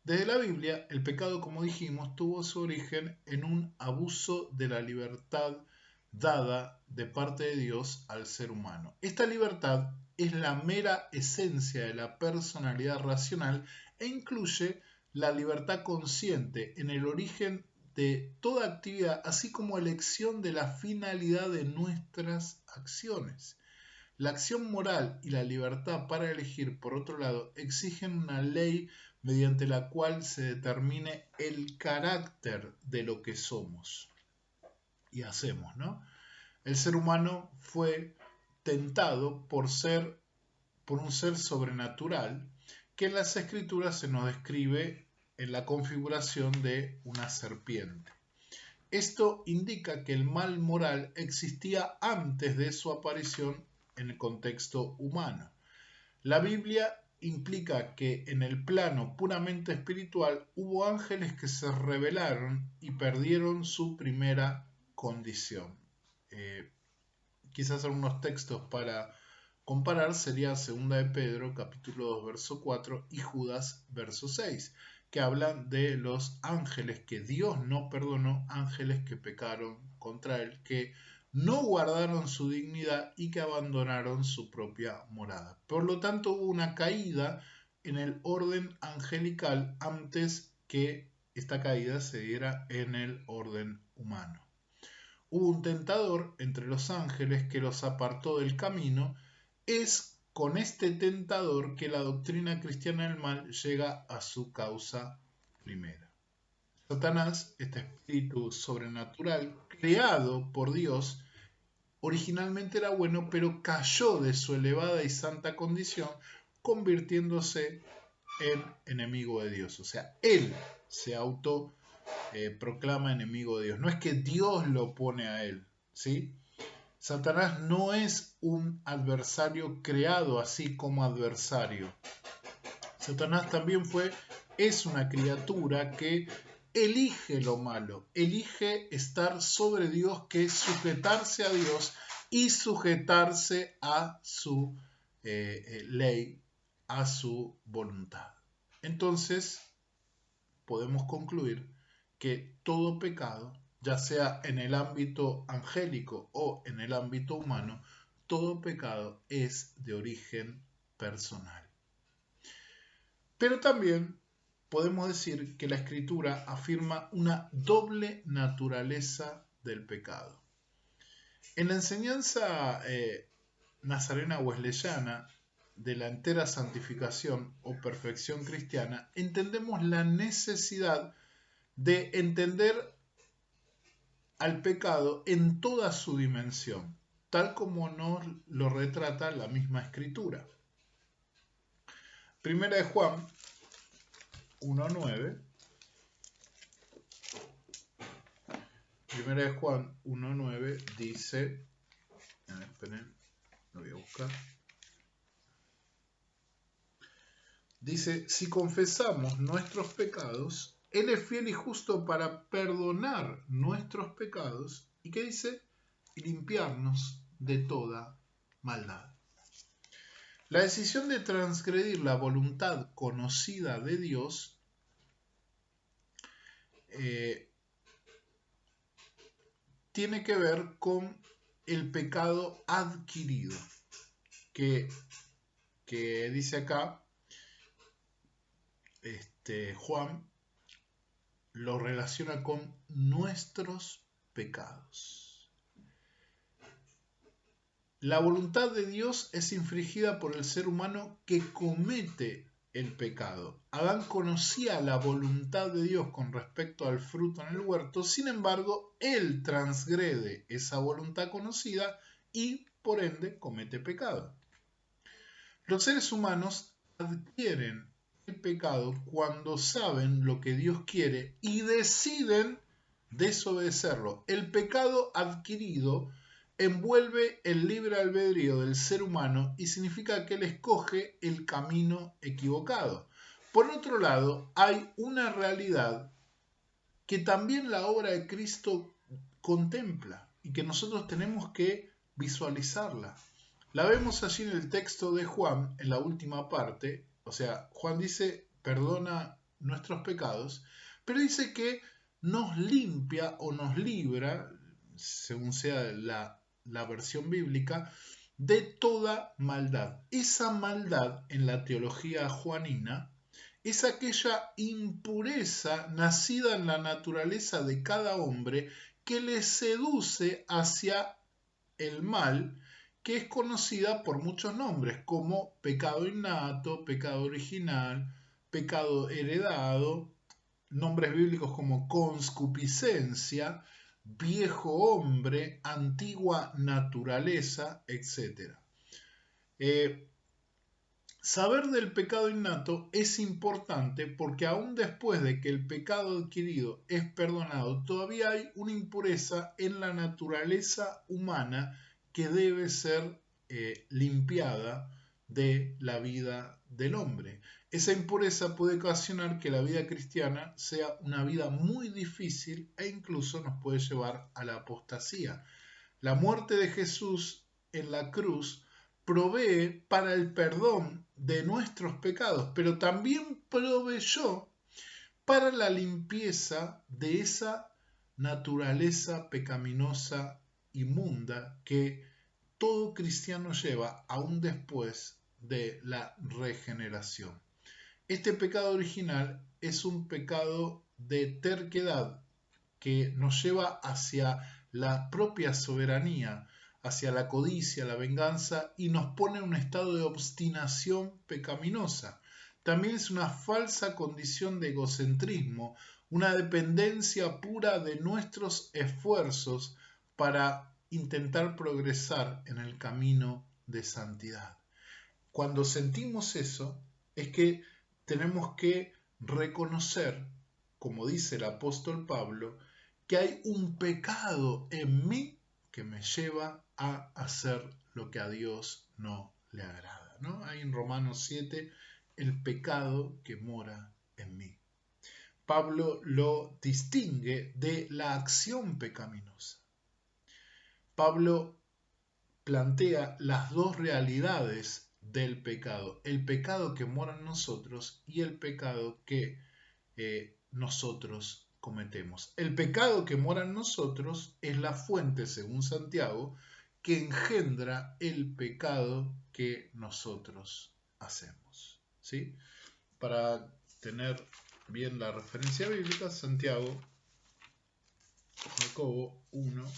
Desde la Biblia, el pecado, como dijimos, tuvo su origen en un abuso de la libertad dada de parte de Dios al ser humano. Esta libertad es la mera esencia de la personalidad racional e incluye la libertad consciente en el origen de toda actividad, así como elección de la finalidad de nuestras acciones. La acción moral y la libertad para elegir, por otro lado, exigen una ley mediante la cual se determine el carácter de lo que somos y hacemos, ¿no? El ser humano fue tentado por un ser sobrenatural que en las escrituras se nos describe en la configuración de una serpiente. Esto indica que el mal moral existía antes de su aparición en el contexto humano. La Biblia implica que en el plano puramente espiritual hubo ángeles que se rebelaron y perdieron su primera condición. Quizás algunos textos para comparar sería 2 de Pedro capítulo 2 verso 4 y Judas verso 6, que hablan de los ángeles que Dios no perdonó, ángeles que pecaron contra él, que no guardaron su dignidad y que abandonaron su propia morada. Por lo tanto, hubo una caída en el orden angelical antes que esta caída se diera en el orden humano. Hubo un tentador entre los ángeles que los apartó del camino. Es con este tentador que la doctrina cristiana del mal llega a su causa primera. Satanás, este espíritu sobrenatural creado por Dios, originalmente era bueno, pero cayó de su elevada y santa condición, convirtiéndose en enemigo de Dios. O sea, él se proclama enemigo de Dios. No es que Dios lo pone a él, ¿sí? Satanás no es un adversario creado así como adversario. Satanás también es una criatura que elige lo malo, elige estar sobre Dios, que es sujetarse a Dios y sujetarse a su ley, a su voluntad. Entonces, podemos concluir que todo pecado, ya sea en el ámbito angélico o en el ámbito humano, todo pecado es de origen personal. Pero también podemos decir que la Escritura afirma una doble naturaleza del pecado. En la enseñanza nazarena wesleyana de la entera santificación o perfección cristiana, entendemos la necesidad de entender al pecado en toda su dimensión, tal como nos lo retrata la misma Escritura. Primera de Juan 1.9. Primera de Juan 1.9 dice, esperen, lo voy a buscar. Dice, si confesamos nuestros pecados, Él es fiel y justo para perdonar nuestros pecados. ¿Y qué dice? Y limpiarnos de toda maldad. La decisión de transgredir la voluntad conocida de Dios tiene que ver con el pecado adquirido, que dice acá, Juan lo relaciona con nuestros pecados. La voluntad de Dios es infringida por el ser humano que comete el pecado. Adán conocía la voluntad de Dios con respecto al fruto en el huerto, sin embargo, él transgrede esa voluntad conocida y, por ende, comete pecado. Los seres humanos adquieren el pecado cuando saben lo que Dios quiere y deciden desobedecerlo. El pecado adquirido envuelve el libre albedrío del ser humano y significa que él escoge el camino equivocado. Por otro lado, hay una realidad que también la obra de Cristo contempla y que nosotros tenemos que visualizarla. La vemos allí en el texto de Juan, en la última parte. O sea, Juan dice, perdona nuestros pecados, pero dice que nos limpia o nos libra, según sea la versión bíblica, de toda maldad. Esa maldad en la teología juanina es aquella impureza nacida en la naturaleza de cada hombre que le seduce hacia el mal, que es conocida por muchos nombres, como pecado innato, pecado original, pecado heredado, nombres bíblicos como conscupiscencia, viejo hombre, antigua naturaleza, etc. Saber del pecado innato es importante porque aún después de que el pecado adquirido es perdonado, todavía hay una impureza en la naturaleza humana que debe ser limpiada de la vida del hombre. Esa impureza puede ocasionar que la vida cristiana sea una vida muy difícil e incluso nos puede llevar a la apostasía. La muerte de Jesús en la cruz provee para el perdón de nuestros pecados, pero también proveyó para la limpieza de esa naturaleza pecaminosa inmunda que todo cristiano lleva aún después de la regeneración. Este pecado original es un pecado de terquedad que nos lleva hacia la propia soberanía, hacia la codicia, la venganza y nos pone en un estado de obstinación pecaminosa. También es una falsa condición de egocentrismo, una dependencia pura de nuestros esfuerzos para intentar progresar en el camino de santidad. Cuando sentimos eso, es que tenemos que reconocer, como dice el apóstol Pablo, que hay un pecado en mí que me lleva a hacer lo que a Dios no le agrada, ¿no? Hay en Romanos 7 el pecado que mora en mí. Pablo lo distingue de la acción pecaminosa. Pablo plantea las dos realidades del pecado, el pecado que mora en nosotros y el pecado que nosotros cometemos. El pecado que mora en nosotros es la fuente, según Santiago, que engendra el pecado que nosotros hacemos. ¿Sí? Para tener bien la referencia bíblica, Santiago, Jacobo 1,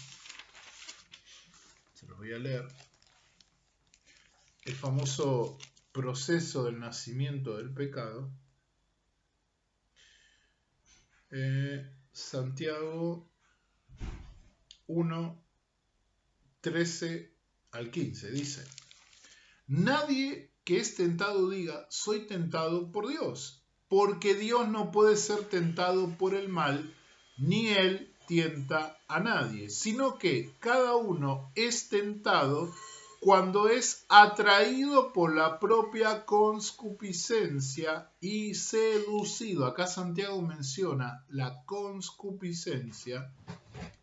se los voy a leer. El famoso proceso del nacimiento del pecado. Santiago 1, 13 al 15 dice: Nadie que es tentado diga, soy tentado por Dios, porque Dios no puede ser tentado por el mal, ni Él tienta a nadie, sino que cada uno es tentado cuando es atraído por la propia concupiscencia y seducido. Acá Santiago menciona la concupiscencia,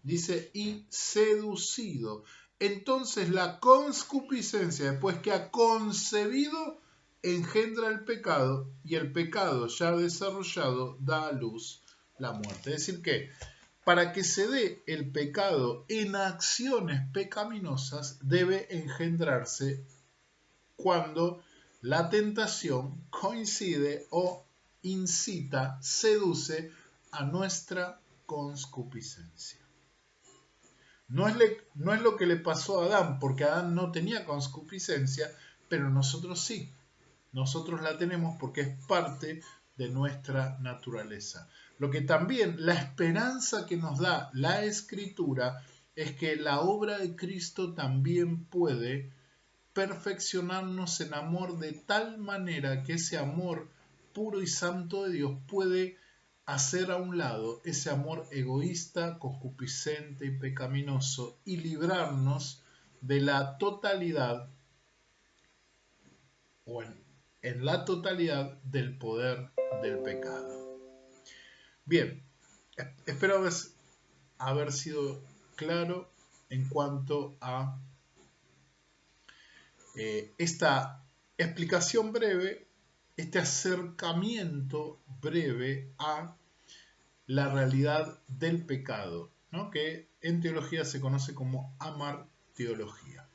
dice y seducido. Entonces la concupiscencia, después que ha concebido, engendra el pecado, y el pecado ya desarrollado da a luz la muerte. Es decir que para que se dé el pecado en acciones pecaminosas debe engendrarse cuando la tentación coincide o incita, seduce a nuestra concupiscencia. No es lo que le pasó a Adán, porque Adán no tenía concupiscencia, pero nosotros sí. Nosotros la tenemos porque es parte de nuestra naturaleza. Lo que también, la esperanza que nos da la Escritura es que la obra de Cristo también puede perfeccionarnos en amor de tal manera que ese amor puro y santo de Dios puede hacer a un lado ese amor egoísta, concupiscente y pecaminoso y librarnos de la totalidad o en la totalidad del poder del pecado. Bien, espero haber sido claro en cuanto a esta explicación breve, este acercamiento breve a la realidad del pecado, ¿no? Que en teología se conoce como amarteología.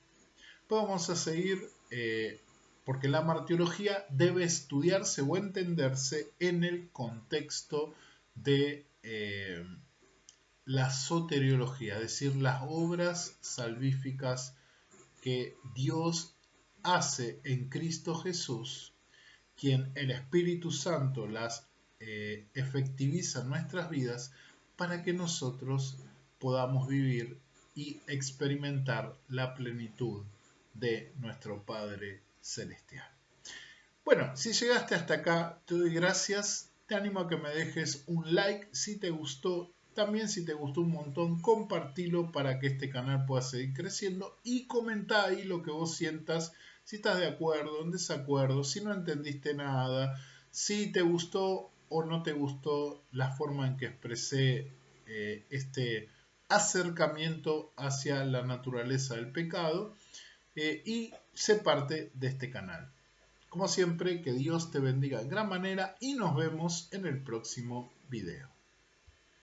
Pues vamos a seguir, porque la amarteología debe estudiarse o entenderse en el contexto de la soteriología, es decir, las obras salvíficas que Dios hace en Cristo Jesús, quien el Espíritu Santo las efectiviza en nuestras vidas para que nosotros podamos vivir y experimentar la plenitud de nuestro Padre Celestial. Bueno, si llegaste hasta acá, te doy gracias. Te animo a que me dejes un like si te gustó. También si te gustó un montón, compartilo para que este canal pueda seguir creciendo y comenta ahí lo que vos sientas, si estás de acuerdo, en desacuerdo, si no entendiste nada, si te gustó o no te gustó la forma en que expresé este acercamiento hacia la naturaleza del pecado y sé parte de este canal. Como siempre, que Dios te bendiga de gran manera y nos vemos en el próximo video.